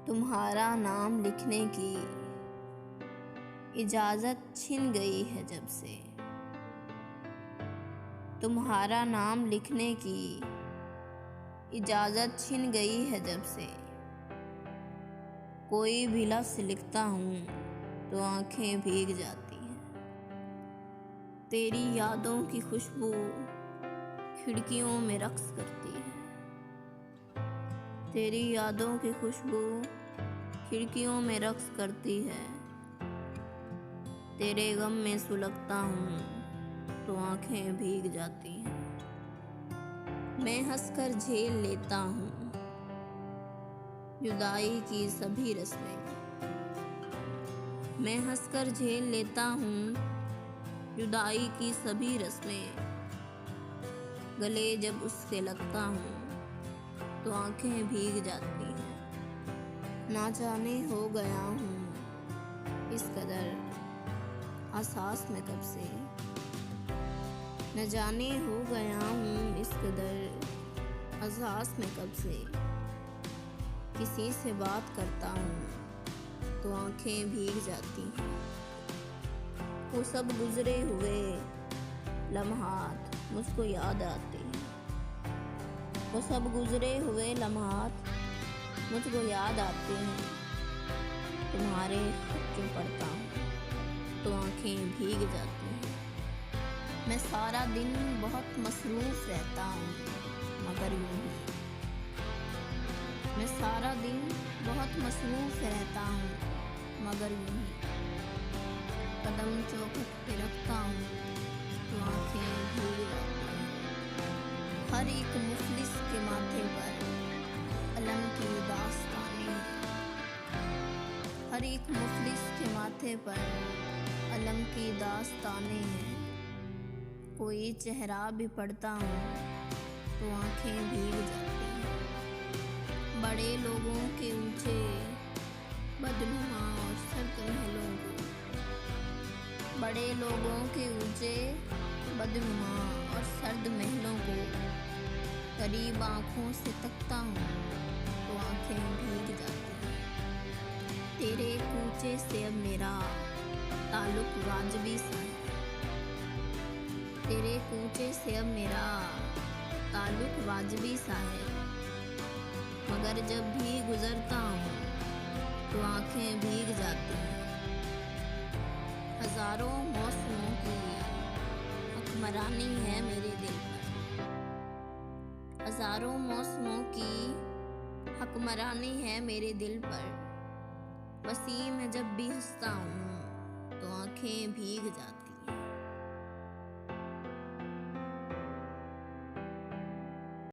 तुम्हारा नाम लिखने की इजाज़त छिन गई है जब से। तुम्हारा नाम लिखने की इजाज़त छिन गई है जब से। कोई भी लफ्ज़ लिखता हूँ तो आँखें भीग जाती हैं। तेरी यादों की खुशबू खिड़कियों में रक्स करती है। तेरी यादों की खुशबू खिड़कियों में रक्स करती है। तेरे गम में सुलगता हूँ तो आँखें भीग जाती हैं। मैं हंसकर झेल लेता हूँ जुदाई की सभी रस्में। मैं हंसकर झेल लेता हूँ जुदाई की सभी रस्में। गले जब उसके लगता हूँ तो आँखें भीग जाती हैं। ना जाने हो गया हूँ इस कदर एहसास में कब से। न जाने हो गया हूँ इस कदर एहसास में कब से। किसी से बात करता हूँ तो आँखें भीग जाती हैं। वो सब गुजरे हुए लम्हात मुझको याद आते हैं। वो सब गुजरे हुए लम्हात मुझको याद आते हैं। तुम्हारे खत जो पढ़ता हूँ तो आँखें भीग जाती हैं। मैं सारा दिन बहुत मसरूफ़ रहता हूँ मगर यूँ ही। मैं सारा दिन बहुत मसरूफ़ रहता हूँ मगर यूँ ही। कदम चौखट पे रखता हूँ तो आँखें भीग जाती हैं। हर एक मुफलिस के माथे पर अलम की दास्तानें हैं। हर एक मुफलिस के माथे पर अलम की दास्तानें हैं। कोई चेहरा भी पढ़ता हूँ तो आँखें भीग जाती हैं। बड़े लोगों के ऊंचे बदनुमा और सर्द महलों को, बड़े लोगों के ऊंचे बदनुमा और सर्द महलों को करीब आँखों से तकता हूँ तो आँखें भीग जाती हैं। तेरे कूचे से अब मेरा ताल्लुक वाजिबी सा है। तेरे कूचे से अब मेरा ताल्लुक वाजिबी सा है। मगर जब भी गुजरता हूँ तो आँखें भीग जाती हैं। हज़ारों मौसमों की हुक्मरानी है मेरे दिल पर। हज़ारों मौसमों की हुक्मरानी है मेरे दिल पर। वसीम है जब भी हंसता हूँ तो आँखें भीग जाती हैं।